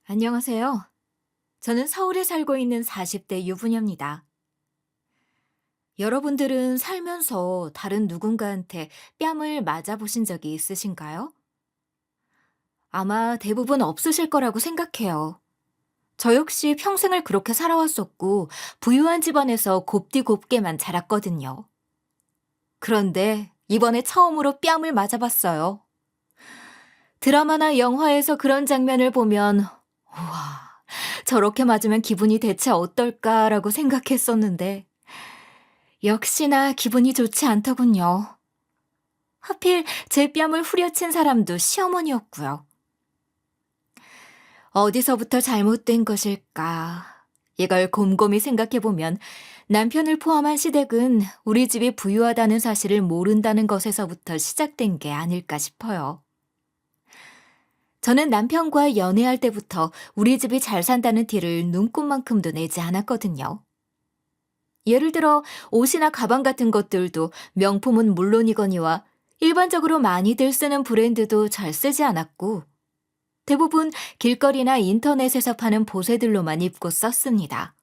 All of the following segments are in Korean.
안녕하세요. 저는 서울에 살고 있는 40대 유부녀입니다. 여러분들은 살면서 다른 누군가한테 뺨을 맞아보신 적이 있으신가요? 아마 대부분 없으실 거라고 생각해요. 저 역시 평생을 그렇게 살아왔었고, 부유한 집안에서 곱디곱게만 자랐거든요. 그런데 이번에 처음으로 뺨을 맞아봤어요. 드라마나 영화에서 그런 장면을 보면, 우와, 저렇게 맞으면 기분이 대체 어떨까라고 생각했었는데, 역시나 기분이 좋지 않더군요. 하필 제 뺨을 후려친 사람도 시어머니였고요. 어디서부터 잘못된 것일까? 이걸 곰곰이 생각해보면 남편을 포함한 시댁은 우리 집이 부유하다는 사실을 모른다는 것에서부터 시작된 게 아닐까 싶어요. 저는 남편과 연애할 때부터 우리 집이 잘 산다는 티를 눈꼽만큼도 내지 않았거든요. 예를 들어 옷이나 가방 같은 것들도 명품은 물론이거니와 일반적으로 많이들 쓰는 브랜드도 잘 쓰지 않았고 대부분 길거리나 인터넷에서 파는 보세들로만 입고 썼습니다.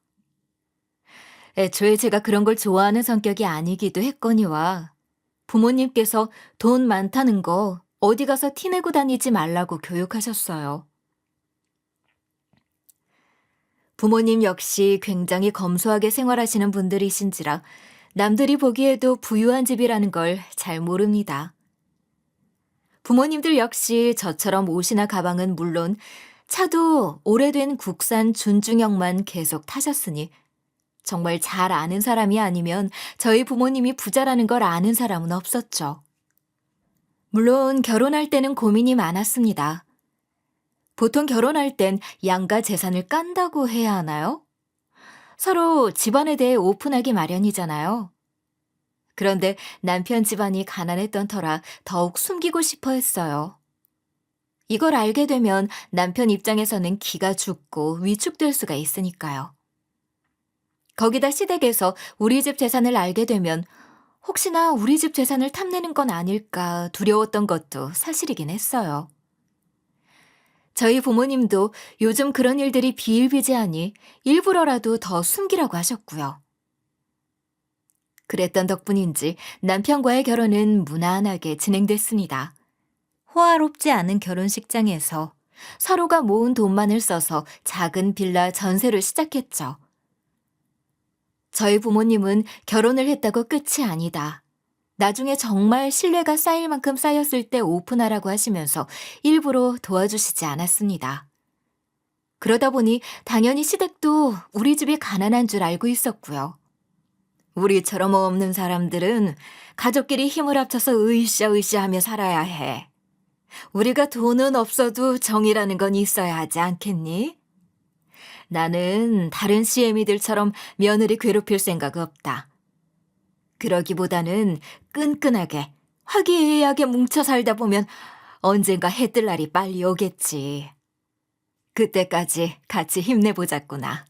애초에 제가 그런 걸 좋아하는 성격이 아니기도 했거니와 부모님께서 돈 많다는 거 어디 가서 티내고 다니지 말라고 교육하셨어요. 부모님 역시 굉장히 검소하게 생활하시는 분들이신지라 남들이 보기에도 부유한 집이라는 걸 잘 모릅니다. 부모님들 역시 저처럼 옷이나 가방은 물론 차도 오래된 국산 준중형만 계속 타셨으니 정말 잘 아는 사람이 아니면 저희 부모님이 부자라는 걸 아는 사람은 없었죠. 물론 결혼할 때는 고민이 많았습니다. 보통 결혼할 땐 양가 재산을 깐다고 해야 하나요? 서로 집안에 대해 오픈하기 마련이잖아요. 그런데 남편 집안이 가난했던 터라 더욱 숨기고 싶어 했어요. 이걸 알게 되면 남편 입장에서는 기가 죽고 위축될 수가 있으니까요. 거기다 시댁에서 우리 집 재산을 알게 되면 혹시나 우리 집 재산을 탐내는 건 아닐까 두려웠던 것도 사실이긴 했어요. 저희 부모님도 요즘 그런 일들이 비일비재하니 일부러라도 더 숨기라고 하셨고요. 그랬던 덕분인지 남편과의 결혼은 무난하게 진행됐습니다. 호화롭지 않은 결혼식장에서 서로가 모은 돈만을 써서 작은 빌라 전세를 시작했죠. 저희 부모님은 결혼을 했다고 끝이 아니다. 나중에 정말 신뢰가 쌓일 만큼 쌓였을 때 오픈하라고 하시면서 일부러 도와주시지 않았습니다. 그러다 보니 당연히 시댁도 우리 집이 가난한 줄 알고 있었고요. 우리처럼 없는 사람들은 가족끼리 힘을 합쳐서 으쌰으쌰 하며 살아야 해. 우리가 돈은 없어도 정이라는 건 있어야 하지 않겠니? 나는 다른 CM이들처럼 며느리 괴롭힐 생각 없다. 그러기보다는 끈끈하게 화기애애하게 뭉쳐 살다 보면 언젠가 해뜰 날이 빨리 오겠지. 그때까지 같이 힘내보자꾸나.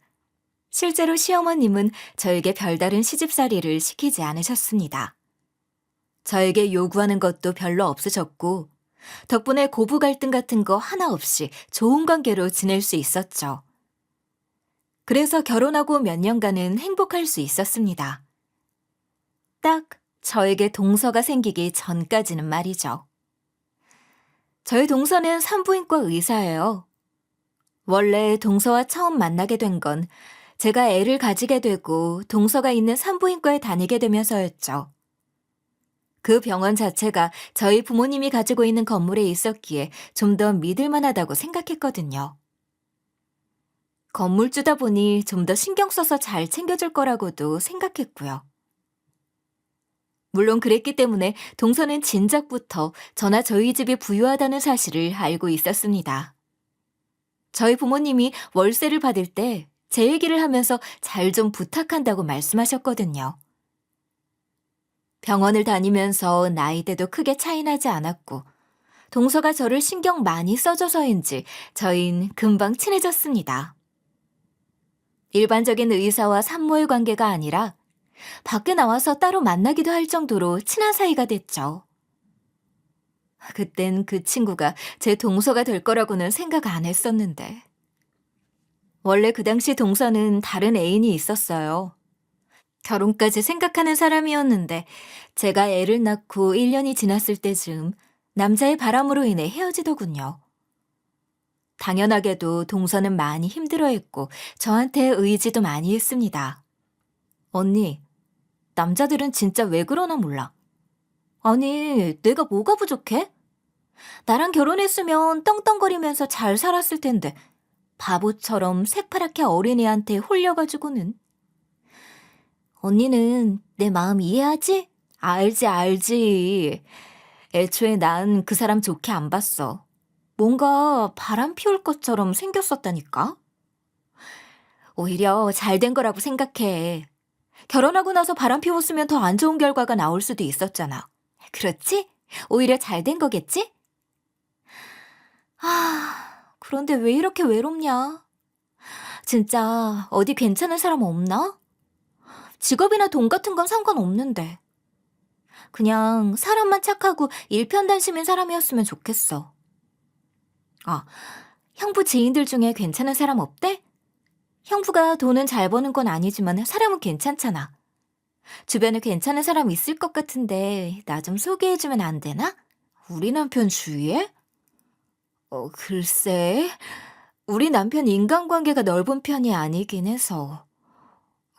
실제로 시어머님은 저에게 별다른 시집살이를 시키지 않으셨습니다. 저에게 요구하는 것도 별로 없으셨고 덕분에 고부 갈등 같은 거 하나 없이 좋은 관계로 지낼 수 있었죠. 그래서 결혼하고 몇 년간은 행복할 수 있었습니다. 딱 저에게 동서가 생기기 전까지는 말이죠. 저희 동서는 산부인과 의사예요. 원래 동서와 처음 만나게 된 건 제가 애를 가지게 되고 동서가 있는 산부인과에 다니게 되면서였죠. 그 병원 자체가 저희 부모님이 가지고 있는 건물에 있었기에 좀 더 믿을 만하다고 생각했거든요. 건물주다 보니 좀 더 신경 써서 잘 챙겨줄 거라고도 생각했고요. 물론 그랬기 때문에 동서는 진작부터 저나 저희 집이 부유하다는 사실을 알고 있었습니다. 저희 부모님이 월세를 받을 때 제 얘기를 하면서 잘 좀 부탁한다고 말씀하셨거든요. 병원을 다니면서 나이대도 크게 차이나지 않았고 동서가 저를 신경 많이 써줘서인지 저흰 금방 친해졌습니다. 일반적인 의사와 산모의 관계가 아니라 밖에 나와서 따로 만나기도 할 정도로 친한 사이가 됐죠. 그땐 그 친구가 제 동서가 될 거라고는 생각 안 했었는데 원래 그 당시 동서는 다른 애인이 있었어요. 결혼까지 생각하는 사람이었는데 제가 애를 낳고 1년이 지났을 때쯤 남자의 바람으로 인해 헤어지더군요. 당연하게도 동서는 많이 힘들어했고 저한테 의지도 많이 했습니다. 언니, 남자들은 진짜 왜 그러나 몰라. 아니, 내가 뭐가 부족해? 나랑 결혼했으면 떵떵거리면서 잘 살았을 텐데 바보처럼 새파랗게 어린애한테 홀려가지고는. 언니는 내 마음 이해하지? 알지, 알지. 애초에 난 그 사람 좋게 안 봤어. 뭔가 바람 피울 것처럼 생겼었다니까? 오히려 잘 된 거라고 생각해. 결혼하고 나서 바람 피웠으면 더 안 좋은 결과가 나올 수도 있었잖아. 그렇지? 오히려 잘 된 거겠지? 그런데 왜 이렇게 외롭냐? 진짜 어디 괜찮은 사람 없나? 직업이나 돈 같은 건 상관없는데. 그냥 사람만 착하고 일편단심인 사람이었으면 좋겠어. 아, 형부 지인들 중에 괜찮은 사람 없대? 형부가 돈은 잘 버는 건 아니지만 사람은 괜찮잖아. 주변에 괜찮은 사람 있을 것 같은데 나 좀 소개해주면 안 되나? 우리 남편 주위에? 글쎄. 우리 남편 인간관계가 넓은 편이 아니긴 해서.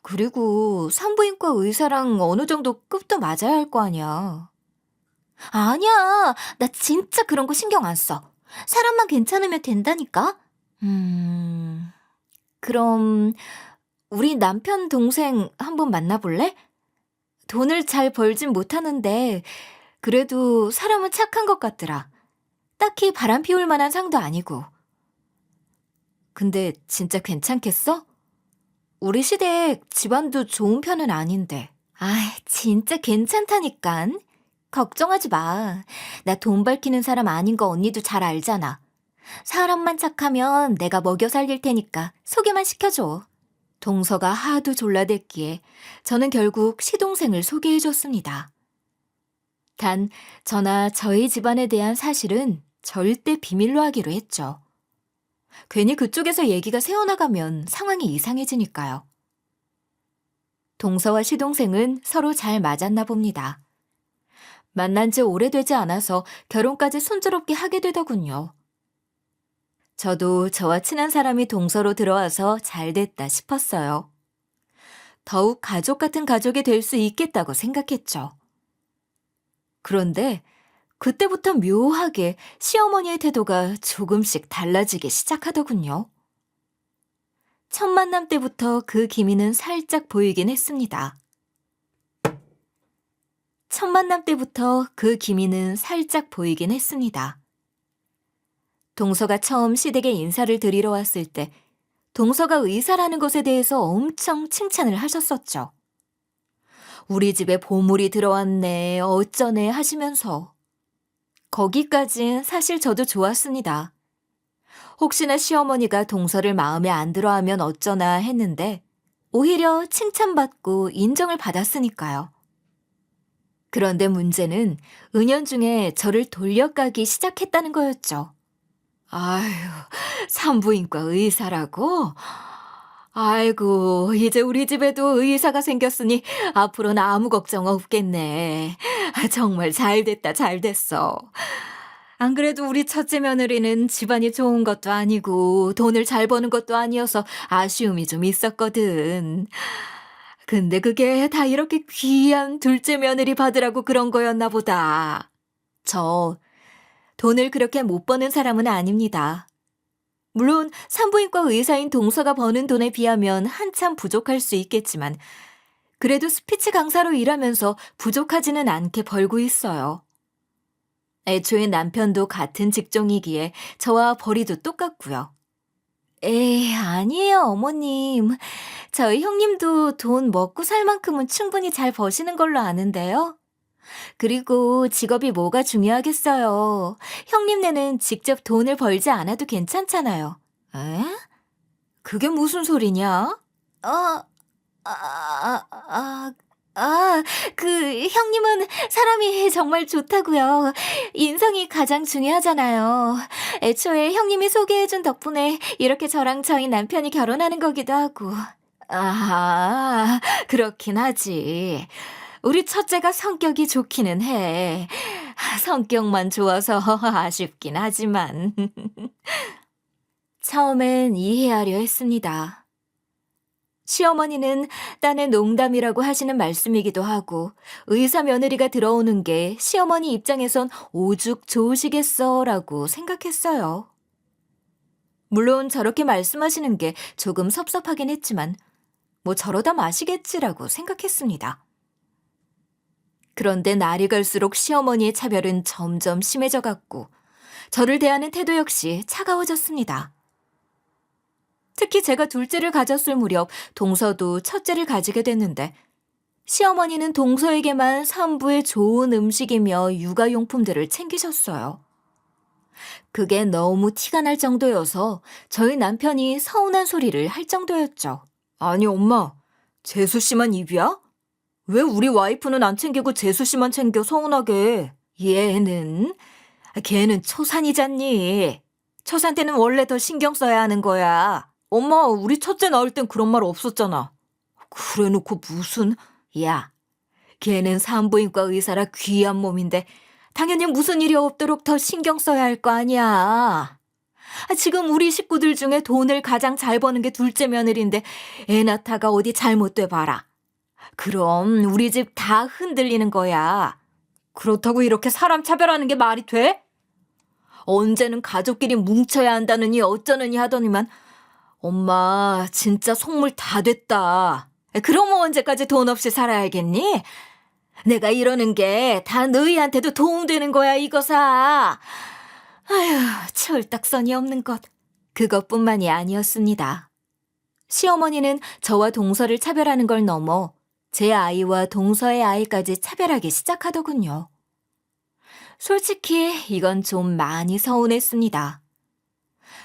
그리고 산부인과 의사랑 어느 정도 급도 맞아야 할 거 아니야. 아니야. 나 진짜 그런 거 신경 안 써. 사람만 괜찮으면 된다니까? 음, 그럼 우리 남편 동생 한번 만나볼래? 돈을 잘 벌진 못하는데 그래도 사람은 착한 것 같더라. 딱히 바람 피울 만한 상도 아니고. 근데 진짜 괜찮겠어? 우리 시댁 집안도 좋은 편은 아닌데. 진짜 괜찮다니깐. 걱정하지 마. 나 돈 밝히는 사람 아닌 거 언니도 잘 알잖아. 사람만 착하면 내가 먹여 살릴 테니까 소개만 시켜줘. 동서가 하도 졸라댔기에 저는 결국 시동생을 소개해줬습니다. 단, 저나 저희 집안에 대한 사실은 절대 비밀로 하기로 했죠. 괜히 그쪽에서 얘기가 새어나가면 상황이 이상해지니까요. 동서와 시동생은 서로 잘 맞았나 봅니다. 만난 지 오래되지 않아서 결혼까지 순조롭게 하게 되더군요. 저도 저와 친한 사람이 동서로 들어와서 잘 됐다 싶었어요. 더욱 가족 같은 가족이 될 수 있겠다고 생각했죠. 그런데 그때부터 묘하게 시어머니의 태도가 조금씩 달라지기 시작하더군요. 첫 만남 때부터 그 기미는 살짝 보이긴 했습니다. 첫 만남 때부터 그 기미는 살짝 보이긴 했습니다. 동서가 처음 시댁에 인사를 드리러 왔을 때 동서가 의사라는 것에 대해서 엄청 칭찬을 하셨었죠. 우리 집에 보물이 들어왔네, 어쩌네 하시면서. 거기까진 사실 저도 좋았습니다. 혹시나 시어머니가 동서를 마음에 안 들어하면 어쩌나 했는데 오히려 칭찬받고 인정을 받았으니까요. 그런데 문제는 은연중에 저를 돌려까기 시작했다는 거였죠. 아휴, 산부인과 의사라고? 아이고, 이제 우리 집에도 의사가 생겼으니 앞으로는 아무 걱정 없겠네. 정말 잘 됐다, 잘 됐어. 안 그래도 우리 첫째 며느리는 집안이 좋은 것도 아니고 돈을 잘 버는 것도 아니어서 아쉬움이 좀 있었거든. 근데 그게 다 이렇게 귀한 둘째 며느리 받으라고 그런 거였나 보다. 저 돈을 그렇게 못 버는 사람은 아닙니다. 물론 산부인과 의사인 동서가 버는 돈에 비하면 한참 부족할 수 있겠지만 그래도 스피치 강사로 일하면서 부족하지는 않게 벌고 있어요. 애초에 남편도 같은 직종이기에 저와 벌이도 똑같고요. 에이, 아니에요, 어머님. 저희 형님도 돈 먹고 살 만큼은 충분히 잘 버시는 걸로 아는데요. 그리고 직업이 뭐가 중요하겠어요. 형님네는 직접 돈을 벌지 않아도 괜찮잖아요. 에? 그게 무슨 소리냐? 아, 아, 아, 아, 형님은 사람이 정말 좋다고요. 인성이 가장 중요하잖아요. 애초에 형님이 소개해준 덕분에 이렇게 저랑 저희 남편이 결혼하는 거기도 하고. 아, 그렇긴 하지. 우리 첫째가 성격이 좋기는 해. 성격만 좋아서 아쉽긴 하지만. 처음엔 이해하려 했습니다. 시어머니는 딴에 농담이라고 하시는 말씀이기도 하고 의사 며느리가 들어오는 게 시어머니 입장에선 오죽 좋으시겠어라고 생각했어요. 물론 저렇게 말씀하시는 게 조금 섭섭하긴 했지만 뭐 저러다 마시겠지라고 생각했습니다. 그런데 날이 갈수록 시어머니의 차별은 점점 심해져 갔고 저를 대하는 태도 역시 차가워졌습니다. 특히 제가 둘째를 가졌을 무렵 동서도 첫째를 가지게 됐는데 시어머니는 동서에게만 산부의 좋은 음식이며 육아용품들을 챙기셨어요. 그게 너무 티가 날 정도여서 저희 남편이 서운한 소리를 할 정도였죠. 아니 엄마, 재수 씨만 입이야? 왜 우리 와이프는 안 챙기고 재수 씨만 챙겨 서운하게? 걔는 초산이잖니. 초산 때는 원래 더 신경 써야 하는 거야. 엄마, 우리 첫째 낳을 땐 그런 말 없었잖아. 그래놓고 무슨... 야, 걔는 산부인과 의사라 귀한 몸인데 당연히 무슨 일이 없도록 더 신경 써야 할 거 아니야. 지금 우리 식구들 중에 돈을 가장 잘 버는 게 둘째 며느리인데 애 낳다가 어디 잘못돼 봐라. 그럼 우리 집 다 흔들리는 거야. 그렇다고 이렇게 사람 차별하는 게 말이 돼? 언제는 가족끼리 뭉쳐야 한다느니 어쩌느니 하더니만 엄마 진짜 속물 다 됐다. 그럼 언제까지 돈 없이 살아야겠니? 내가 이러는 게 다 너희한테도 도움되는 거야 이거사. 아휴, 철딱선이 없는 것. 그것뿐만이 아니었습니다. 시어머니는 저와 동서를 차별하는 걸 넘어 제 아이와 동서의 아이까지 차별하기 시작하더군요. 솔직히 이건 좀 많이 서운했습니다.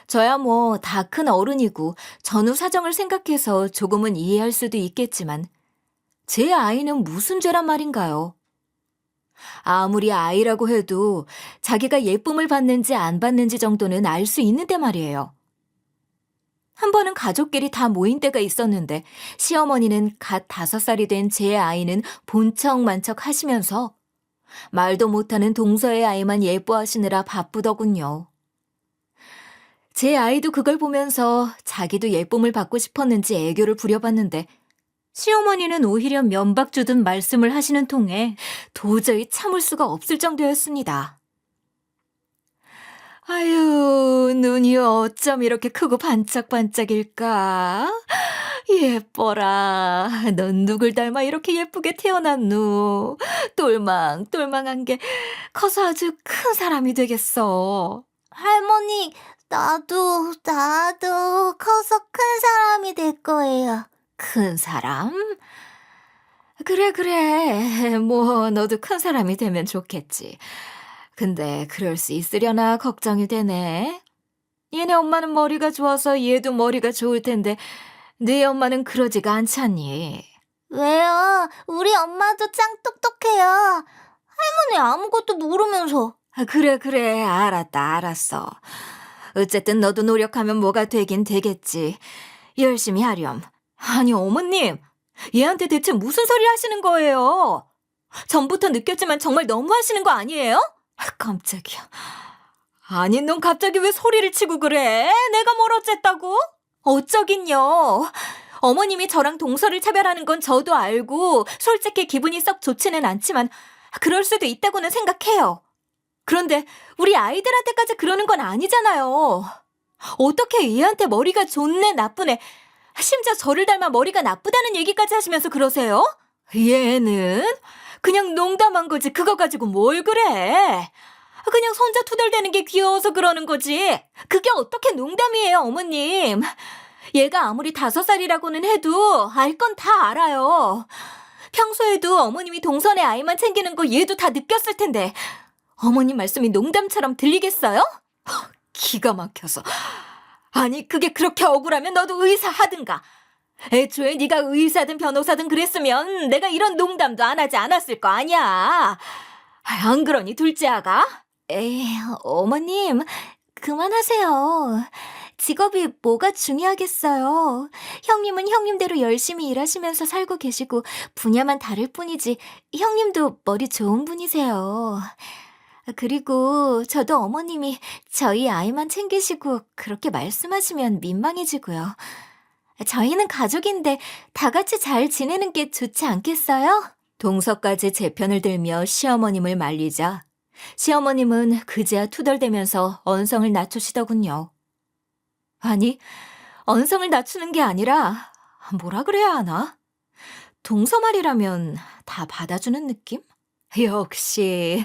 저야 뭐 다 큰 어른이고 전후 사정을 생각해서 조금은 이해할 수도 있겠지만 제 아이는 무슨 죄란 말인가요? 아무리 아이라고 해도 자기가 예쁨을 받는지 안 받는지 정도는 알 수 있는데 말이에요. 한 번은 가족끼리 다 모인 때가 있었는데 시어머니는 갓 5살이 된 제 아이는 본척만척 하시면서 말도 못하는 동서의 아이만 예뻐하시느라 바쁘더군요. 제 아이도 그걸 보면서 자기도 예쁨을 받고 싶었는지 애교를 부려봤는데 시어머니는 오히려 면박 주듯 말씀을 하시는 통에 도저히 참을 수가 없을 정도였습니다. 아유, 눈이 어쩜 이렇게 크고 반짝반짝일까? 예뻐라. 넌 누굴 닮아 이렇게 예쁘게 태어났누? 똘망똘망한 게 커서 아주 큰 사람이 되겠어. 할머니, 나도 커서 큰 사람이 될 거예요. 큰 사람? 그래. 뭐 너도 큰 사람이 되면 좋겠지. 근데 그럴 수 있으려나 걱정이 되네. 얘네 엄마는 머리가 좋아서 얘도 머리가 좋을 텐데 네 엄마는 그러지가 않잖니. 왜요? 우리 엄마도 짱 똑똑해요. 할머니 아무것도 모르면서. 그래. 알았어. 어쨌든 너도 노력하면 뭐가 되긴 되겠지. 열심히 하렴. 아니 어머님, 얘한테 대체 무슨 소리 하시는 거예요? 전부터 느꼈지만 정말 너무 하시는 거 아니에요? 깜짝이야. 아니 넌 갑자기 왜 소리를 치고 그래? 내가 뭘 어쨌다고? 어쩌긴요. 어머님이 저랑 동서를 차별하는 건 저도 알고 솔직히 기분이 썩 좋지는 않지만 그럴 수도 있다고는 생각해요. 그런데 우리 아이들한테까지 그러는 건 아니잖아요. 어떻게 얘한테 머리가 좋네 나쁘네 심지어 저를 닮아 머리가 나쁘다는 얘기까지 하시면서 그러세요? 얘는 그냥 농담한 거지 그거 가지고 뭘 그래. 그냥 손자 투덜대는 게 귀여워서 그러는 거지. 그게 어떻게 농담이에요 어머님. 얘가 아무리 5살이라고는 해도 알 건 다 알아요. 평소에도 어머님이 동선의 아이만 챙기는 거 얘도 다 느꼈을 텐데 어머님 말씀이 농담처럼 들리겠어요? 기가 막혀서. 아니 그게 그렇게 억울하면 너도 의사 하든가. 애초에 네가 의사든 변호사든 그랬으면 내가 이런 농담도 안 하지 않았을 거 아니야. 안 그러니 둘째 아가? 에이, 어머님, 그만하세요. 직업이 뭐가 중요하겠어요. 형님은 형님대로 열심히 일하시면서 살고 계시고 분야만 다를 뿐이지 형님도 머리 좋은 분이세요. 그리고 저도 어머님이 저희 아이만 챙기시고 그렇게 말씀하시면 민망해지고요. 저희는 가족인데 다 같이 잘 지내는 게 좋지 않겠어요? 동서까지 제 편을 들며 시어머님을 말리자 시어머님은 그제야 투덜대면서 언성을 낮추시더군요. 아니, 언성을 낮추는 게 아니라 뭐라 그래야 하나? 동서 말이라면 다 받아주는 느낌? 역시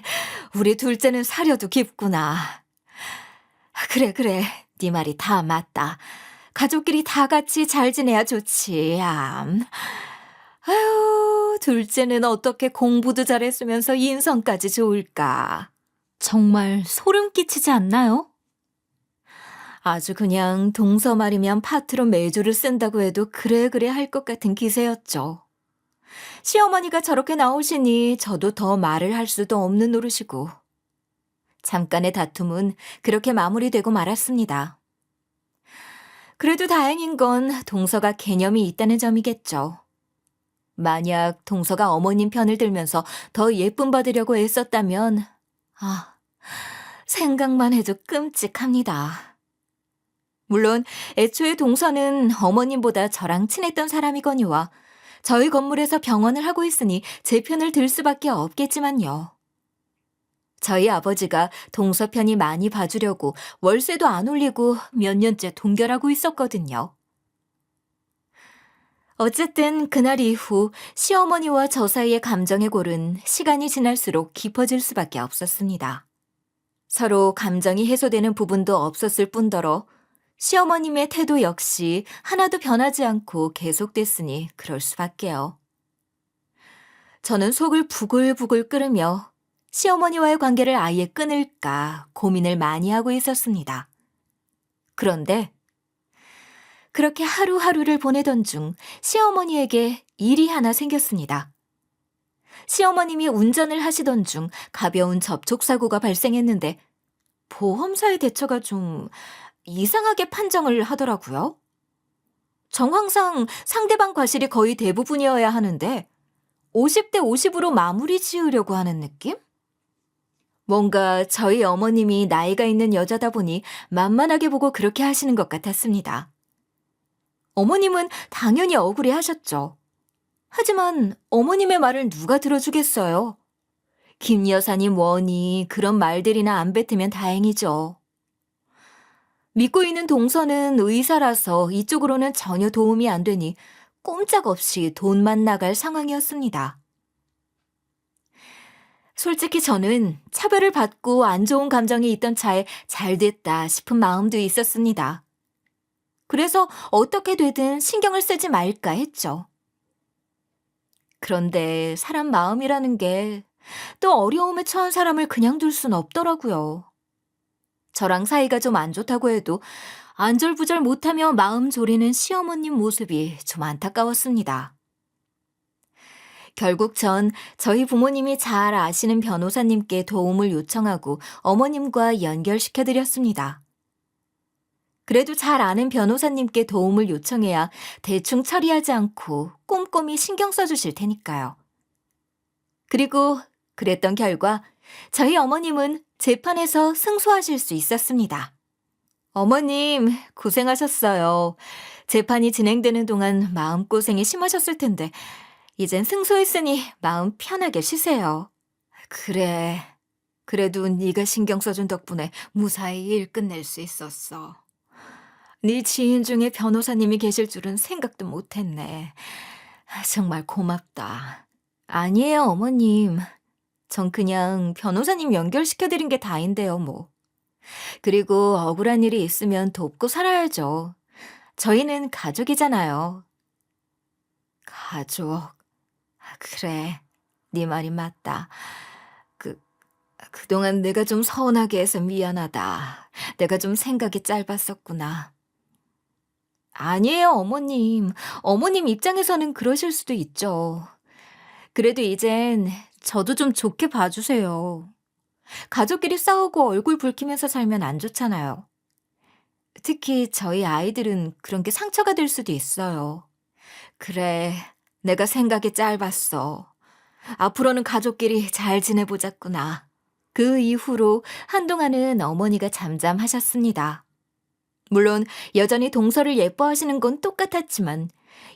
우리 둘째는 사려도 깊구나. 그래, 네 말이 다 맞다. 가족끼리 다 같이 잘 지내야 좋지. 아유, 둘째는 어떻게 공부도 잘했으면서 인성까지 좋을까? 정말 소름 끼치지 않나요? 아주 그냥 동서 말이면 파트로 매주를 쓴다고 해도 그래 할 것 같은 기세였죠. 시어머니가 저렇게 나오시니 저도 더 말을 할 수도 없는 노릇이고. 잠깐의 다툼은 그렇게 마무리되고 말았습니다. 그래도 다행인 건 동서가 개념이 있다는 점이겠죠. 만약 동서가 어머님 편을 들면서 더 예쁨 받으려고 애썼다면, 생각만 해도 끔찍합니다. 물론 애초에 동서는 어머님보다 저랑 친했던 사람이거니와 저희 건물에서 병원을 하고 있으니 제 편을 들 수밖에 없겠지만요. 저희 아버지가 동서 편이 많이 봐주려고 월세도 안 올리고 몇 년째 동결하고 있었거든요. 어쨌든 그날 이후 시어머니와 저 사이의 감정의 골은 시간이 지날수록 깊어질 수밖에 없었습니다. 서로 감정이 해소되는 부분도 없었을 뿐더러 시어머님의 태도 역시 하나도 변하지 않고 계속됐으니 그럴 수밖에요. 저는 속을 부글부글 끓으며 시어머니와의 관계를 아예 끊을까 고민을 많이 하고 있었습니다. 그런데 그렇게 하루하루를 보내던 중 시어머니에게 일이 하나 생겼습니다. 시어머님이 운전을 하시던 중 가벼운 접촉사고가 발생했는데 보험사의 대처가 좀 이상하게 판정을 하더라고요. 정황상 상대방 과실이 거의 대부분이어야 하는데 50대 50으로 마무리 지으려고 하는 느낌? 뭔가 저희 어머님이 나이가 있는 여자다 보니 만만하게 보고 그렇게 하시는 것 같았습니다. 어머님은 당연히 억울해 하셨죠. 하지만 어머님의 말을 누가 들어주겠어요. 김 여사님 원이 그런 말들이나 안 뱉으면 다행이죠. 믿고 있는 동서는 의사라서 이쪽으로는 전혀 도움이 안 되니 꼼짝없이 돈만 나갈 상황이었습니다. 솔직히 저는 차별을 받고 안 좋은 감정이 있던 차에 잘 됐다 싶은 마음도 있었습니다. 그래서 어떻게 되든 신경을 쓰지 말까 했죠. 그런데 사람 마음이라는 게 또 어려움에 처한 사람을 그냥 둘 순 없더라고요. 저랑 사이가 좀 안 좋다고 해도 안절부절 못하며 마음 졸이는 시어머님 모습이 좀 안타까웠습니다. 결국 전 저희 부모님이 잘 아시는 변호사님께 도움을 요청하고 어머님과 연결시켜드렸습니다. 그래도 잘 아는 변호사님께 도움을 요청해야 대충 처리하지 않고 꼼꼼히 신경 써주실 테니까요. 그리고 그랬던 결과 저희 어머님은 재판에서 승소하실 수 있었습니다. 어머님, 고생하셨어요. 재판이 진행되는 동안 마음고생이 심하셨을 텐데 이젠 승소했으니 마음 편하게 쉬세요. 그래. 그래도 네가 신경 써준 덕분에 무사히 일 끝낼 수 있었어. 네 지인 중에 변호사님이 계실 줄은 생각도 못했네. 정말 고맙다. 아니에요, 어머님. 전 그냥 변호사님 연결시켜드린 게 다인데요, 뭐. 그리고 억울한 일이 있으면 돕고 살아야죠. 저희는 가족이잖아요. 가족. 그래, 네 말이 맞다. 그동안 내가 좀 서운하게 해서 미안하다. 내가 좀 생각이 짧았었구나. 아니에요, 어머님. 어머님 입장에서는 그러실 수도 있죠. 그래도 이젠 저도 좀 좋게 봐주세요. 가족끼리 싸우고 얼굴 붉히면서 살면 안 좋잖아요. 특히 저희 아이들은 그런 게 상처가 될 수도 있어요. 그래, 내가 생각이 짧았어. 앞으로는 가족끼리 잘 지내보자꾸나. 그 이후로 한동안은 어머니가 잠잠하셨습니다. 물론 여전히 동서를 예뻐하시는 건 똑같았지만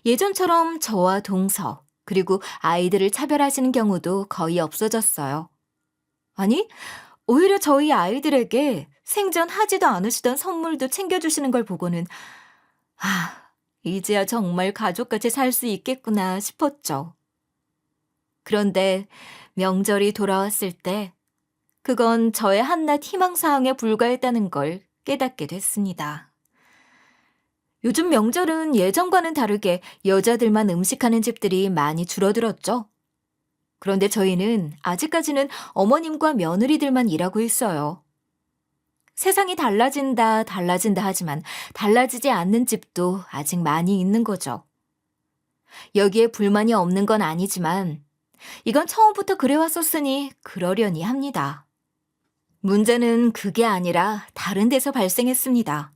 예전처럼 저와 동서, 그리고 아이들을 차별하시는 경우도 거의 없어졌어요. 아니, 오히려 저희 아이들에게 생전 하지도 않으시던 선물도 챙겨주시는 걸 보고는 이제야 정말 가족같이 살 수 있겠구나 싶었죠. 그런데 명절이 돌아왔을 때 그건 저의 한낱 희망사항에 불과했다는 걸 깨닫게 됐습니다. 요즘 명절은 예전과는 다르게 여자들만 음식하는 집들이 많이 줄어들었죠. 그런데 저희는 아직까지는 어머님과 며느리들만 일하고 있어요. 세상이 달라진다, 달라진다 하지만 달라지지 않는 집도 아직 많이 있는 거죠. 여기에 불만이 없는 건 아니지만 이건 처음부터 그래왔었으니 그러려니 합니다. 문제는 그게 아니라 다른 데서 발생했습니다.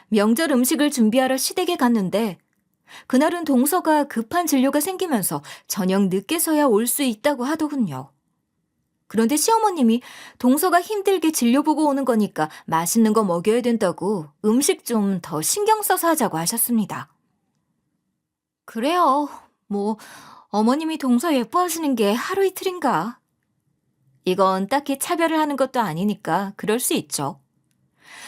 명절 음식을 준비하러 시댁에 갔는데 그날은 동서가 급한 진료가 생기면서 저녁 늦게서야 올 수 있다고 하더군요. 그런데 시어머님이 동서가 힘들게 진료 보고 오는 거니까 맛있는 거 먹여야 된다고 음식 좀 더 신경 써서 하자고 하셨습니다. 그래요. 뭐 어머님이 동서 예뻐하시는 게 하루 이틀인가. 이건 딱히 차별을 하는 것도 아니니까 그럴 수 있죠.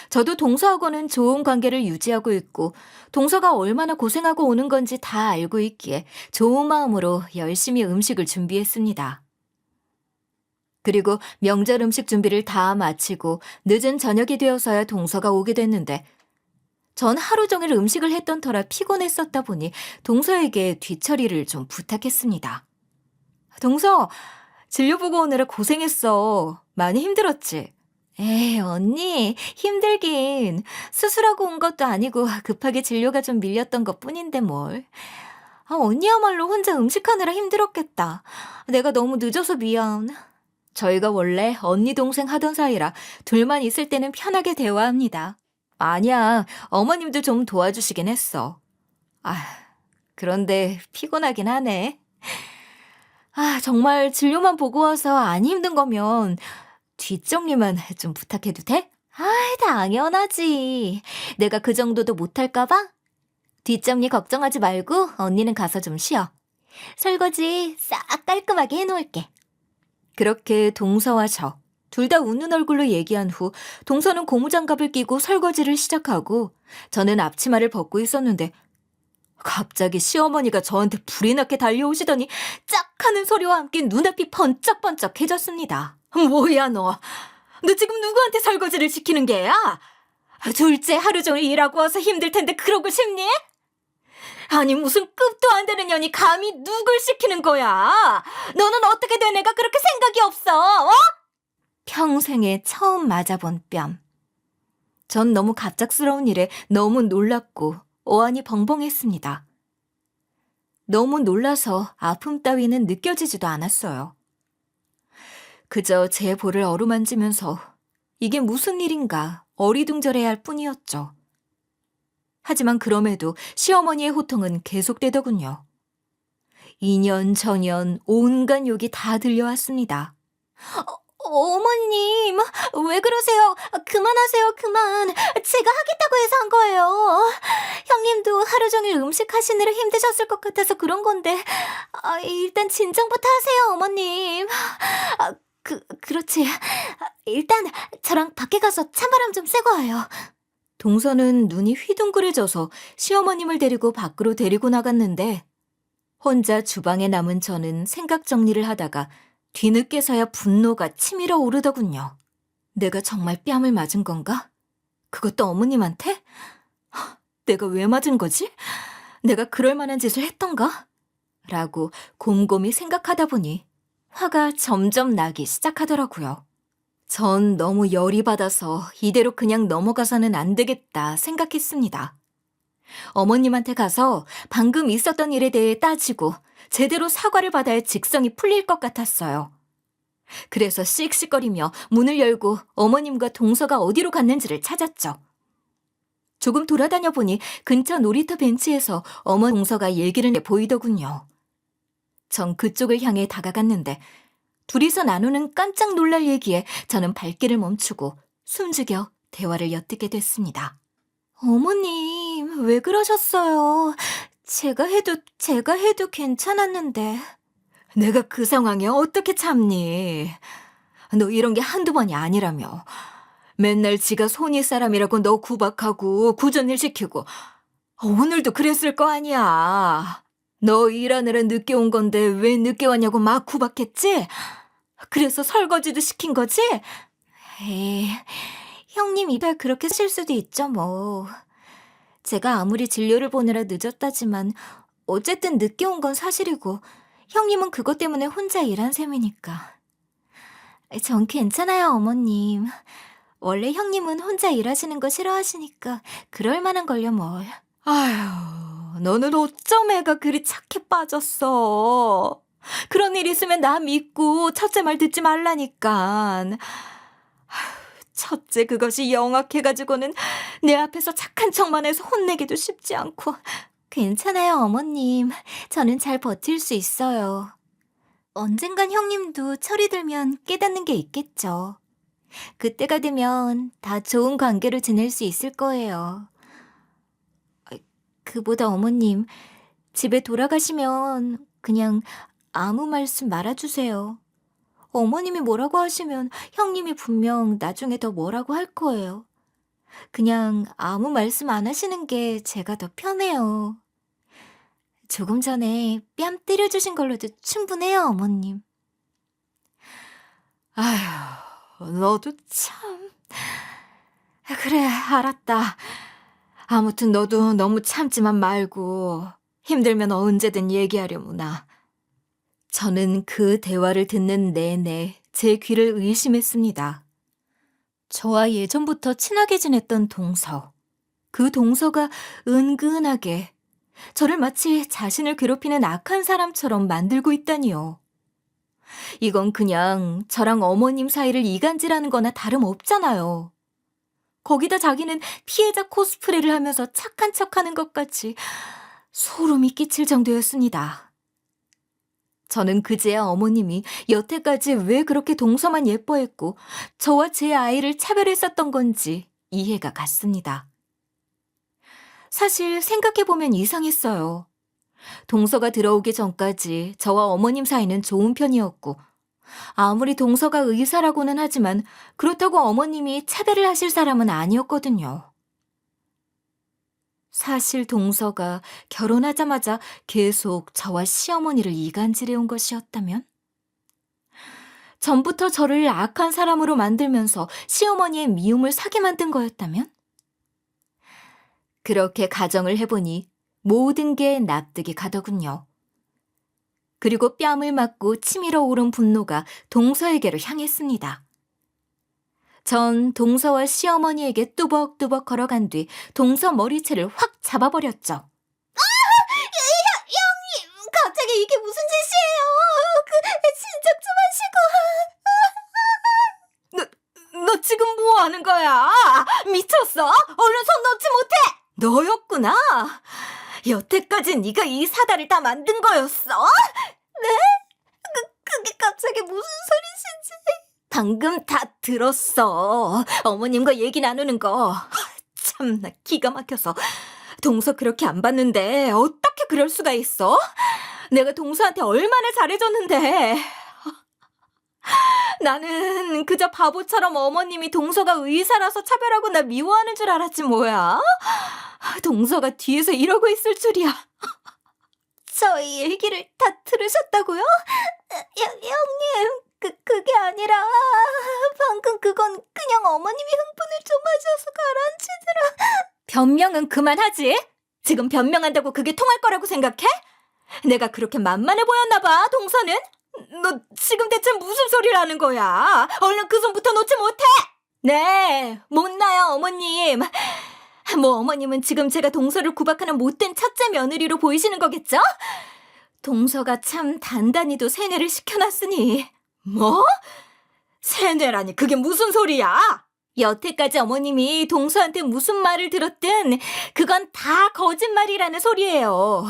저도 동서하고는 좋은 관계를 유지하고 있고 동서가 얼마나 고생하고 오는 건지 다 알고 있기에 좋은 마음으로 열심히 음식을 준비했습니다. 그리고 명절 음식 준비를 다 마치고 늦은 저녁이 되어서야 동서가 오게 됐는데 전 하루 종일 음식을 했던 터라 피곤했었다 보니 동서에게 뒤처리를 좀 부탁했습니다. 동서, 진료 보고 오느라 고생했어. 많이 힘들었지? 에이, 언니, 힘들긴. 수술하고 온 것도 아니고 급하게 진료가 좀 밀렸던 것 뿐인데 뭘. 언니야말로 혼자 음식하느라 힘들었겠다. 내가 너무 늦어서 미안. 저희가 원래 언니 동생 하던 사이라 둘만 있을 때는 편하게 대화합니다. 아니야, 어머님도 좀 도와주시긴 했어. 그런데 피곤하긴 하네. 정말 진료만 보고 와서 안 힘든 거면 뒷정리만 좀 부탁해도 돼? 당연하지. 내가 그 정도도 못할까 봐? 뒷정리 걱정하지 말고 언니는 가서 좀 쉬어. 설거지 싹 깔끔하게 해놓을게. 그렇게 동서와 저, 둘 다 웃는 얼굴로 얘기한 후 동서는 고무장갑을 끼고 설거지를 시작하고 저는 앞치마를 벗고 있었는데 갑자기 시어머니가 저한테 불이 나게 달려오시더니 짝 하는 소리와 함께 눈앞이 번쩍번쩍해졌습니다. 뭐야 너? 너 지금 누구한테 설거지를 시키는 게야? 둘째 하루 종일 일하고 와서 힘들 텐데 그러고 싶니? 아니 무슨 급도 안 되는 년이 감히 누굴 시키는 거야? 너는 어떻게 된 애가 그렇게 생각이 없어? 어? 평생에 처음 맞아본 뺨. 전 너무 갑작스러운 일에 너무 놀랐고 어안이 벙벙했습니다. 너무 놀라서 아픔 따위는 느껴지지도 않았어요. 그저 제 볼을 어루만지면서 이게 무슨 일인가 어리둥절해야 할 뿐이었죠. 하지만 그럼에도 시어머니의 호통은 계속되더군요. 2년 전년 온갖 욕이 다 들려왔습니다. 어머님, 왜 그러세요? 그만하세요, 그만. 제가 하겠다고 해서 한 거예요. 형님도 하루 종일 음식 하시느라 힘드셨을 것 같아서 그런 건데. 일단 진정부터 하세요, 어머님. 그렇지. 일단 저랑 밖에 가서 찬바람 좀 쐬고 와요. 동서는 눈이 휘둥그레져서 시어머님을 데리고 밖으로 데리고 나갔는데 혼자 주방에 남은 저는 생각 정리를 하다가 뒤늦게서야 분노가 치밀어 오르더군요. 내가 정말 뺨을 맞은 건가? 그것도 어머님한테? 내가 왜 맞은 거지? 내가 그럴 만한 짓을 했던가? 라고 곰곰이 생각하다 보니 화가 점점 나기 시작하더라고요. 전 너무 열이 받아서 이대로 그냥 넘어가서는 안 되겠다 생각했습니다. 어머님한테 가서 방금 있었던 일에 대해 따지고 제대로 사과를 받아야 직성이 풀릴 것 같았어요. 그래서 씩씩거리며 문을 열고 어머님과 동서가 어디로 갔는지를 찾았죠. 조금 돌아다녀 보니 근처 놀이터 벤치에서 어머 동서가 얘기를 해 보이더군요. 전 그쪽을 향해 다가갔는데 둘이서 나누는 깜짝 놀랄 얘기에 저는 발길을 멈추고 숨죽여 대화를 엿듣게 됐습니다. 어머님, 왜 그러셨어요? 제가 해도 괜찮았는데. 내가 그 상황에 어떻게 참니? 너 이런 게 한두 번이 아니라며. 맨날 지가 손이 사람이라고 너 구박하고 구전일 시키고 오늘도 그랬을 거 아니야. 너 일하느라 늦게 온 건데 왜 늦게 왔냐고 막 구박했지? 그래서 설거지도 시킨 거지? 에이, 형님 입에 그렇게 쓸 수도 있죠, 뭐. 제가 아무리 진료를 보느라 늦었다지만 어쨌든 늦게 온 건 사실이고 형님은 그것 때문에 혼자 일한 셈이니까. 전 괜찮아요, 어머님. 원래 형님은 혼자 일하시는 거 싫어하시니까 그럴 만한 걸요, 뭘. 아휴, 너는 어쩜 애가 그리 착해 빠졌어. 그런 일 있으면 나 믿고 첫째 말 듣지 말라니까. 첫째 그것이 영악해가지고는 내 앞에서 착한 척만 해서 혼내기도 쉽지 않고. 괜찮아요, 어머님. 저는 잘 버틸 수 있어요. 언젠간 형님도 철이 들면 깨닫는 게 있겠죠. 그때가 되면 다 좋은 관계로 지낼 수 있을 거예요. 그보다 어머님, 집에 돌아가시면 그냥 아무 말씀 말아주세요. 어머님이 뭐라고 하시면 형님이 분명 나중에 더 뭐라고 할 거예요. 그냥 아무 말씀 안 하시는 게 제가 더 편해요. 조금 전에 뺨 때려주신 걸로도 충분해요, 어머님. 아휴, 너도 참. 그래, 알았다. 아무튼 너도 너무 참지만 말고 힘들면 언제든 얘기하려무나. 저는 그 대화를 듣는 내내 제 귀를 의심했습니다. 저와 예전부터 친하게 지냈던 동서. 그 동서가 은근하게 저를 마치 자신을 괴롭히는 악한 사람처럼 만들고 있다니요. 이건 그냥 저랑 어머님 사이를 이간질하는 거나 다름없잖아요. 거기다 자기는 피해자 코스프레를 하면서 착한 척하는 것 같이 소름이 끼칠 정도였습니다. 저는 그제야 어머님이 여태까지 왜 그렇게 동서만 예뻐했고 저와 제 아이를 차별했었던 건지 이해가 갔습니다. 사실 생각해보면 이상했어요. 동서가 들어오기 전까지 저와 어머님 사이는 좋은 편이었고 아무리 동서가 의사라고는 하지만 그렇다고 어머님이 차별을 하실 사람은 아니었거든요. 사실 동서가 결혼하자마자 계속 저와 시어머니를 이간질해온 것이었다면? 전부터 저를 악한 사람으로 만들면서 시어머니의 미움을 사게 만든 거였다면? 그렇게 가정을 해보니 모든 게 납득이 가더군요. 그리고 뺨을 맞고 치밀어 오른 분노가 동서에게로 향했습니다. 전 동서와 시어머니에게 뚜벅뚜벅 걸어간 뒤 동서 머리채를 확 잡아버렸죠. 형님, 갑자기 이게 무슨 짓이에요? 진정 좀 하시고. 너 지금 뭐 하는 거야? 미쳤어? 얼른 손 놓지 못해! 너였구나? 여태까지 네가 이 사달을 다 만든 거였어? 그게 갑자기 무슨 소리신지. 방금 다 들었어. 어머님과 얘기 나누는 거. 참나 기가 막혀서. 동서 그렇게 안 봤는데 어떻게 그럴 수가 있어? 내가 동서한테 얼마나 잘해줬는데. 나는 그저 바보처럼 어머님이 동서가 의사라서 차별하고 나 미워하는 줄 알았지 뭐야. 동서가 뒤에서 이러고 있을 줄이야. 저희 얘기를 다 들으셨다고요? 형님, 그게 아니라 방금 그건 그냥 어머님이 흥분을 좀 하셔서 가라앉히느라. 변명은 그만하지. 지금 변명한다고 그게 통할 거라고 생각해? 내가 그렇게 만만해 보였나 봐, 동서는? 너 지금 대체 무슨 소리를 하는 거야? 얼른 그 손부터 놓지 못해! 네, 못 놔요, 어머님. 뭐 어머님은 지금 제가 동서를 구박하는 못된 첫째 며느리로 보이시는 거겠죠? 동서가 참 단단히도 세뇌를 시켜놨으니. 뭐? 세뇌라니 그게 무슨 소리야? 여태까지 어머님이 동서한테 무슨 말을 들었든 그건 다 거짓말이라는 소리예요.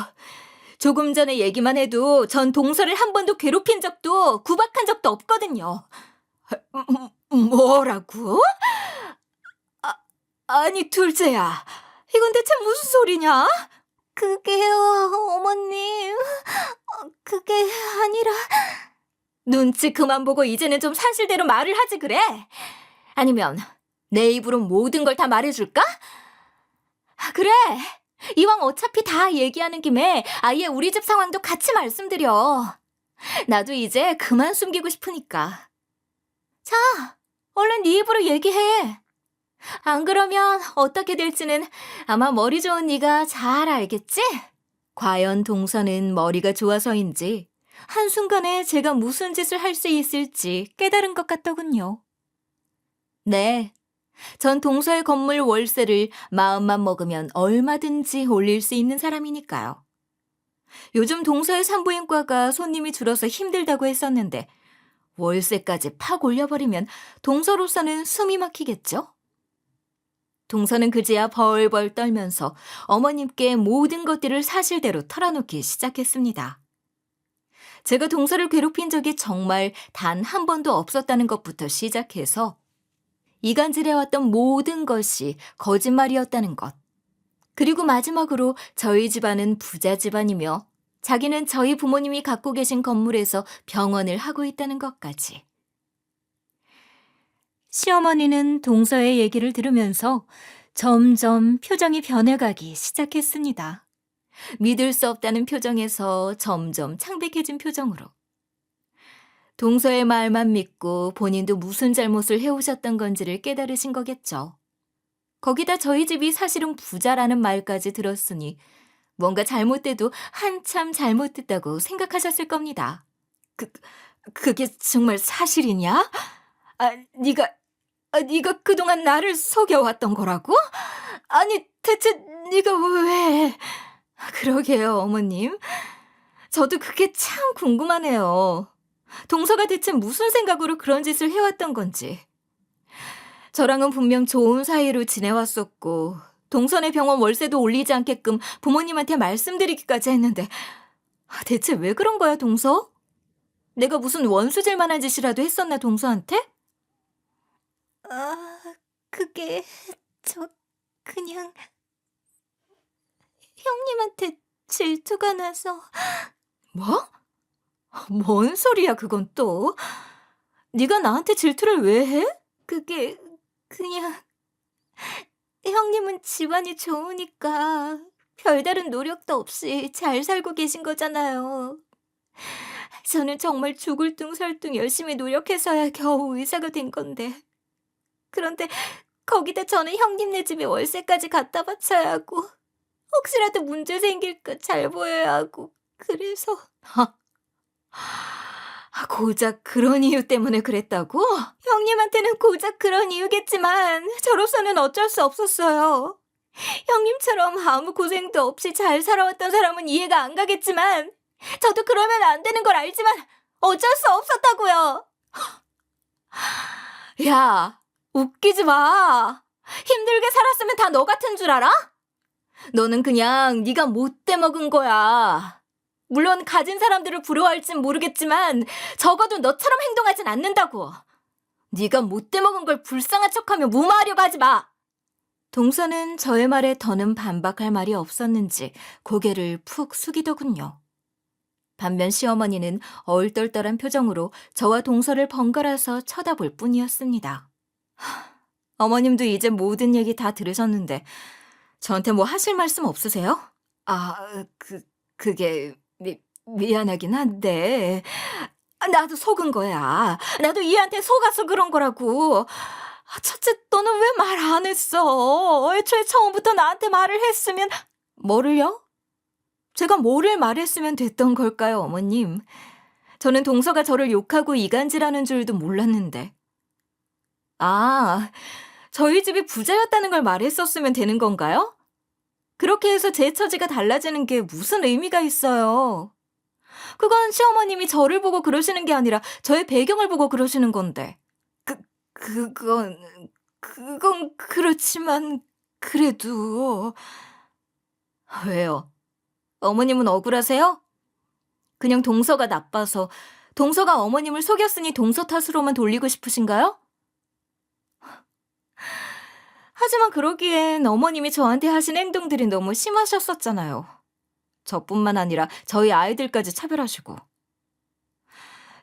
조금 전에 얘기만 해도 전 동서를 한 번도 괴롭힌 적도 구박한 적도 없거든요. 뭐라고? 아니 둘째야, 이건 대체 무슨 소리냐? 그게요, 어머님. 그게 아니라. 눈치 그만 보고 이제는 좀 사실대로 말을 하지 그래? 아니면 내 입으로 모든 걸 다 말해줄까? 그래. 이왕 어차피 다 얘기하는 김에 아예 우리 집 상황도 같이 말씀드려. 나도 이제 그만 숨기고 싶으니까. 자, 얼른 네 입으로 얘기해. 안 그러면 어떻게 될지는 아마 머리 좋은 네가 잘 알겠지? 과연 동서는 머리가 좋아서인지 한순간에 제가 무슨 짓을 할 수 있을지 깨달은 것 같더군요. 네, 전 동서의 건물 월세를 마음만 먹으면 얼마든지 올릴 수 있는 사람이니까요. 요즘 동서의 산부인과가 손님이 줄어서 힘들다고 했었는데 월세까지 팍 올려버리면 동서로서는 숨이 막히겠죠? 동서는 그제야 벌벌 떨면서 어머님께 모든 것들을 사실대로 털어놓기 시작했습니다. 제가 동서를 괴롭힌 적이 정말 단 한 번도 없었다는 것부터 시작해서 이간질해왔던 모든 것이 거짓말이었다는 것. 그리고 마지막으로 저희 집안은 부자 집안이며 자기는 저희 부모님이 갖고 계신 건물에서 병원을 하고 있다는 것까지. 시어머니는 동서의 얘기를 들으면서 점점 표정이 변해가기 시작했습니다. 믿을 수 없다는 표정에서 점점 창백해진 표정으로. 동서의 말만 믿고 본인도 무슨 잘못을 해오셨던 건지를 깨달으신 거겠죠. 거기다 저희 집이 사실은 부자라는 말까지 들었으니 뭔가 잘못돼도 한참 잘못됐다고 생각하셨을 겁니다. 그게 정말 사실이냐? 네가 그동안 나를 속여왔던 거라고? 아니, 대체 네가 왜? 그러게요, 어머님. 저도 그게 참 궁금하네요. 동서가 대체 무슨 생각으로 그런 짓을 해왔던 건지. 저랑은 분명 좋은 사이로 지내왔었고 동서네 병원 월세도 올리지 않게끔 부모님한테 말씀드리기까지 했는데 대체 왜 그런 거야, 동서? 내가 무슨 원수질 만한 짓이라도 했었나, 동서한테? 그게 그냥 형님한테 질투가 나서. 뭐? 뭔 소리야, 그건 또? 네가 나한테 질투를 왜 해? 그게 그냥 형님은 집안이 좋으니까 별다른 노력도 없이 잘 살고 계신 거잖아요. 저는 정말 죽을 둥 살 둥 열심히 노력해서야 겨우 의사가 된 건데. 그런데 거기다 저는 형님네 집에 월세까지 갖다 바쳐야 하고 혹시라도 문제 생길까 잘 보여야 하고 그래서. 고작 그런 이유 때문에 그랬다고? 형님한테는 고작 그런 이유겠지만 저로서는 어쩔 수 없었어요. 형님처럼 아무 고생도 없이 잘 살아왔던 사람은 이해가 안 가겠지만 저도 그러면 안 되는 걸 알지만 어쩔 수 없었다고요. 야, 웃기지 마. 힘들게 살았으면 다 너 같은 줄 알아? 너는 그냥 네가 못돼 먹은 거야. 물론 가진 사람들을 부러워할진 모르겠지만 적어도 너처럼 행동하진 않는다고. 네가 못돼 먹은 걸 불쌍한 척하며 무마하려고 하지 마. 동서는 저의 말에 더는 반박할 말이 없었는지 고개를 푹 숙이더군요. 반면 시어머니는 얼떨떨한 표정으로 저와 동서를 번갈아서 쳐다볼 뿐이었습니다. 어머님도 이제 모든 얘기 다 들으셨는데 저한테 뭐 하실 말씀 없으세요? 그게 미안하긴 한데 나도 속은 거야. 나도 얘한테 속아서 그런 거라고. 첫째, 너는 왜 말 안 했어? 애초에 처음부터 나한테 말을 했으면. 뭐를요? 제가 뭐를 말했으면 됐던 걸까요, 어머님? 저는 동서가 저를 욕하고 이간질하는 줄도 몰랐는데. 저희 집이 부자였다는 걸 말했었으면 되는 건가요? 그렇게 해서 제 처지가 달라지는 게 무슨 의미가 있어요? 그건 시어머님이 저를 보고 그러시는 게 아니라 저의 배경을 보고 그러시는 건데. 그건, 그건 그렇지만, 그래도. 왜요? 어머님은 억울하세요? 그냥 동서가 나빠서, 동서가 어머님을 속였으니 동서 탓으로만 돌리고 싶으신가요? 하지만 그러기엔 어머님이 저한테 하신 행동들이 너무 심하셨었잖아요. 저뿐만 아니라 저희 아이들까지 차별하시고.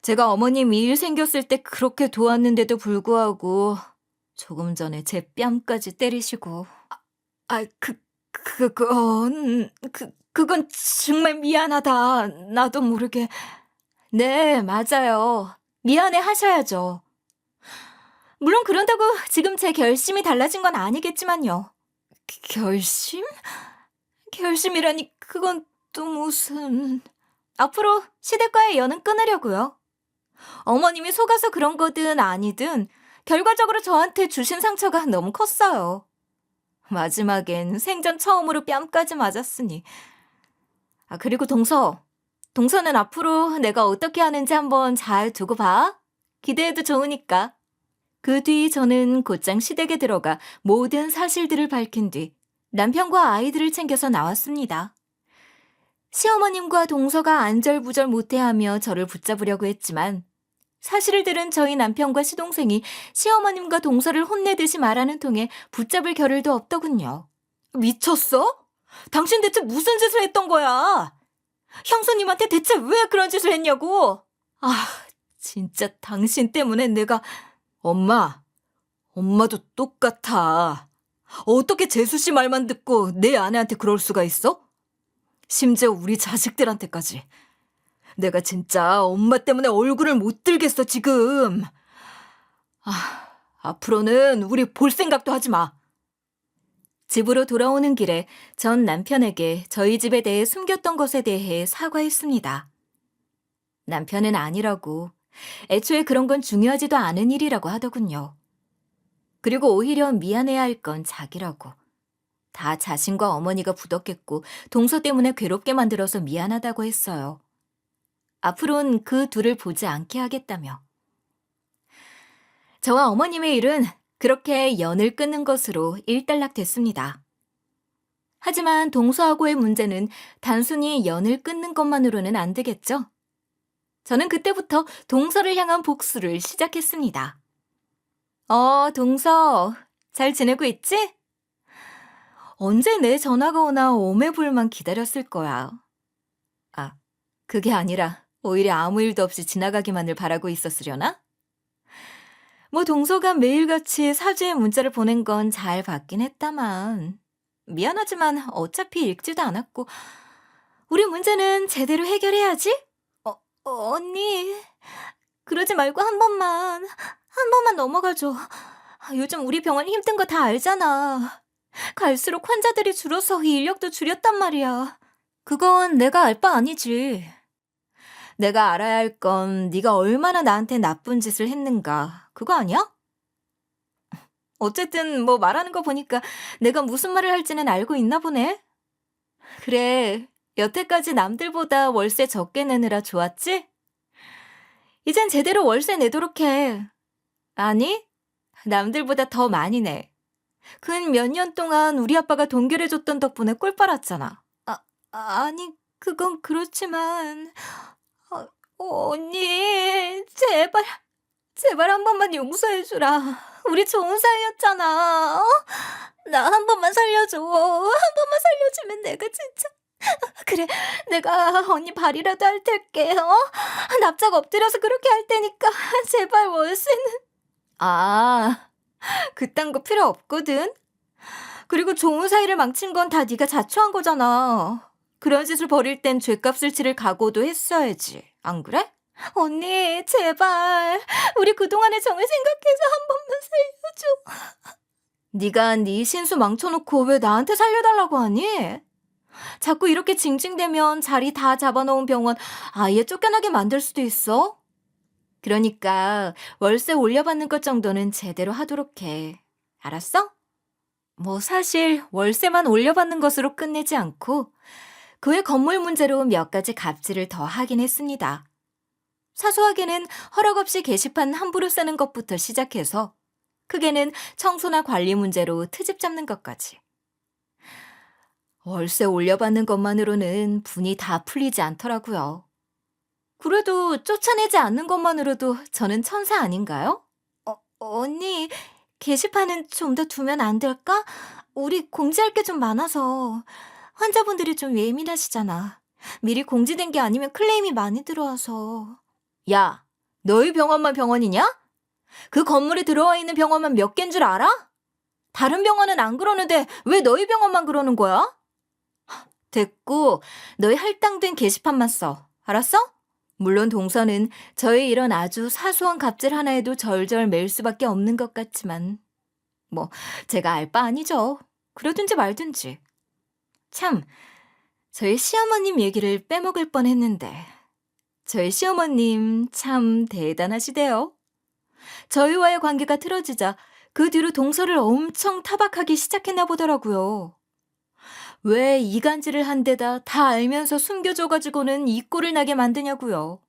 제가 어머님 일 생겼을 때 그렇게 도왔는데도 불구하고 조금 전에 제 뺨까지 때리시고. 그건 정말 미안하다. 나도 모르게. 네, 맞아요. 미안해 하셔야죠. 물론 그런다고 지금 제 결심이 달라진 건 아니겠지만요. 결심? 결심이라니 그건 또 무슨... 앞으로 시댁과의 연은 끊으려고요. 어머님이 속아서 그런 거든 아니든 결과적으로 저한테 주신 상처가 너무 컸어요. 마지막엔 생전 처음으로 뺨까지 맞았으니. 그리고 동서는 앞으로 내가 어떻게 하는지 한번 잘 두고 봐. 기대해도 좋으니까. 그 뒤 저는 곧장 시댁에 들어가 모든 사실들을 밝힌 뒤 남편과 아이들을 챙겨서 나왔습니다. 시어머님과 동서가 안절부절 못해하며 저를 붙잡으려고 했지만 사실을 들은 저희 남편과 시동생이 시어머님과 동서를 혼내듯이 말하는 통에 붙잡을 겨를도 없더군요. 미쳤어? 당신 대체 무슨 짓을 했던 거야? 형수님한테 대체 왜 그런 짓을 했냐고? 진짜 당신 때문에 내가... 엄마도 똑같아. 어떻게 재수 씨 말만 듣고 내 아내한테 그럴 수가 있어? 심지어 우리 자식들한테까지. 내가 진짜 엄마 때문에 얼굴을 못 들겠어, 지금. 앞으로는 우리 볼 생각도 하지 마. 집으로 돌아오는 길에 전 남편에게 저희 집에 대해 숨겼던 것에 대해 사과했습니다. 남편은 아니라고, 애초에 그런 건 중요하지도 않은 일이라고 하더군요. 그리고 오히려 미안해야 할 건 자기라고. 다 자신과 어머니가 부덕했고 동서 때문에 괴롭게 만들어서 미안하다고 했어요. 앞으로는 그 둘을 보지 않게 하겠다며. 저와 어머님의 일은 그렇게 연을 끊는 것으로 일단락됐습니다. 하지만 동서하고의 문제는 단순히 연을 끊는 것만으로는 안 되겠죠? 저는 그때부터 동서를 향한 복수를 시작했습니다. 동서, 잘 지내고 있지? 언제 내 전화가 오나 오매불만 기다렸을 거야. 그게 아니라 오히려 아무 일도 없이 지나가기만을 바라고 있었으려나? 동서가 매일같이 사주에 문자를 보낸 건 잘 받긴 했다만 미안하지만 어차피 읽지도 않았고 우리 문제는 제대로 해결해야지? 언니, 그러지 말고 한 번만 넘어가줘. 요즘 우리 병원 힘든 거 다 알잖아. 갈수록 환자들이 줄어서 인력도 줄였단 말이야. 그건 내가 알 바 아니지. 내가 알아야 할 건 네가 얼마나 나한테 나쁜 짓을 했는가. 그거 아니야? 어쨌든 말하는 거 보니까 내가 무슨 말을 할지는 알고 있나 보네. 그래, 여태까지 남들보다 월세 적게 내느라 좋았지? 이젠 제대로 월세 내도록 해. 아니, 남들보다 더 많이 내. 근 몇 년 동안 우리 아빠가 동결해줬던 덕분에 꿀 빨았잖아. 아니, 그건 그렇지만... 언니, 제발 한 번만 용서해주라. 우리 좋은 사이였잖아. 나 한 번만 살려줘. 한 번만 살려주면 내가 진짜... 그래, 내가 언니 발이라도 할 테게. 납작 엎드려서 그렇게 할 테니까 제발 월세는... 그딴 거 필요 없거든. 그리고 좋은 사이를 망친 건 다 네가 자초한 거잖아. 그런 짓을 벌일 땐 죗값을 치를 각오도 했어야지. 안 그래? 언니, 제발. 우리 그동안의 정을 생각해서 한 번만 살려줘. 네가 네 신수 망쳐놓고 왜 나한테 살려달라고 하니? 자꾸 이렇게 징징대면 자리 다 잡아놓은 병원 아예 쫓겨나게 만들 수도 있어. 그러니까 월세 올려받는 것 정도는 제대로 하도록 해. 알았어? 뭐 사실 월세만 올려받는 것으로 끝내지 않고 그 외 건물 문제로 몇 가지 갑질을 더 하긴 했습니다. 사소하게는 허락 없이 게시판 함부로 쓰는 것부터 시작해서 크게는 청소나 관리 문제로 트집 잡는 것까지. 월세 올려받는 것만으로는 분이 다 풀리지 않더라고요. 그래도 쫓아내지 않는 것만으로도 저는 천사 아닌가요? 언니, 게시판은 좀 더 두면 안 될까? 우리 공지할 게 좀 많아서. 환자분들이 좀 예민하시잖아. 미리 공지된 게 아니면 클레임이 많이 들어와서. 야, 너희 병원만 병원이냐? 그 건물에 들어와 있는 병원만 몇 개인 줄 알아? 다른 병원은 안 그러는데 왜 너희 병원만 그러는 거야? 됐고, 너희 할당된 게시판만 써. 알았어? 물론 동서는 저의 이런 아주 사소한 갑질 하나에도 절절 맬 수밖에 없는 것 같지만 뭐 제가 알 바 아니죠. 그러든지 말든지. 참, 저희 시어머님 얘기를 빼먹을 뻔했는데 저희 시어머님 참 대단하시대요. 저희와의 관계가 틀어지자 그 뒤로 동서를 엄청 타박하기 시작했나 보더라고요. 왜 이간질을 한 데다 다 알면서 숨겨줘가지고는 이 꼴을 나게 만드냐고요.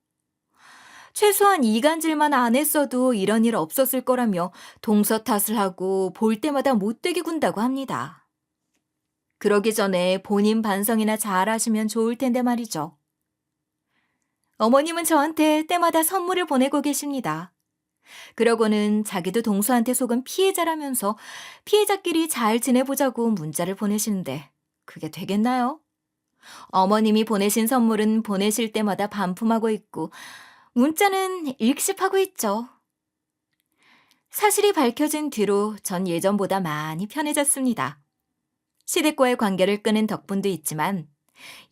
최소한 이간질만 안 했어도 이런 일 없었을 거라며 동서 탓을 하고 볼 때마다 못되게 군다고 합니다. 그러기 전에 본인 반성이나 잘 하시면 좋을 텐데 말이죠. 어머님은 저한테 때마다 선물을 보내고 계십니다. 그러고는 자기도 동서한테 속은 피해자라면서 피해자끼리 잘 지내보자고 문자를 보내시는데 그게 되겠나요? 어머님이 보내신 선물은 보내실 때마다 반품하고 있고 문자는 읽씹하고 있죠. 사실이 밝혀진 뒤로 전 예전보다 많이 편해졌습니다. 시댁과의 관계를 끄는 덕분도 있지만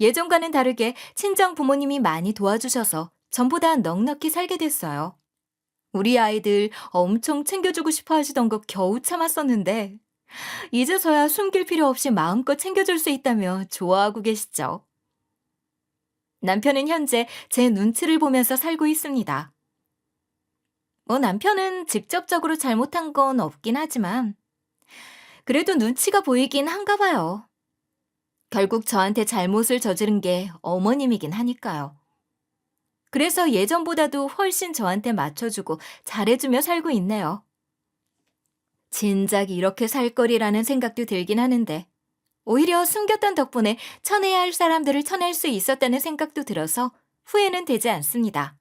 예전과는 다르게 친정 부모님이 많이 도와주셔서 전보다 넉넉히 살게 됐어요. 우리 아이들 엄청 챙겨주고 싶어 하시던 거 겨우 참았었는데 이제서야 숨길 필요 없이 마음껏 챙겨줄 수 있다며 좋아하고 계시죠. 남편은 현재 제 눈치를 보면서 살고 있습니다. 뭐 남편은 직접적으로 잘못한 건 없긴 하지만 그래도 눈치가 보이긴 한가 봐요. 결국 저한테 잘못을 저지른 게 어머님이긴 하니까요. 그래서 예전보다도 훨씬 저한테 맞춰주고 잘해주며 살고 있네요. 진작 이렇게 살 거리라는 생각도 들긴 하는데 오히려 숨겼던 덕분에 쳐내야 할 사람들을 쳐낼 수 있었다는 생각도 들어서 후회는 되지 않습니다.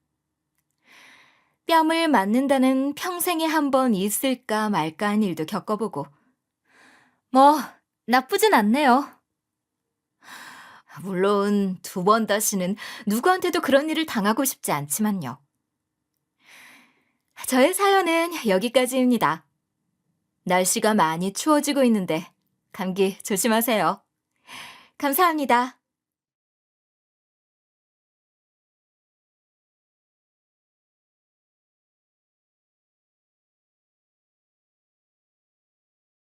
뺨을 맞는다는 평생에 한 번 있을까 말까 한 일도 겪어보고 뭐 나쁘진 않네요. 물론 두 번 다시는 누구한테도 그런 일을 당하고 싶지 않지만요. 저의 사연은 여기까지입니다. 날씨가 많이 추워지고 있는데 감기 조심하세요. 감사합니다.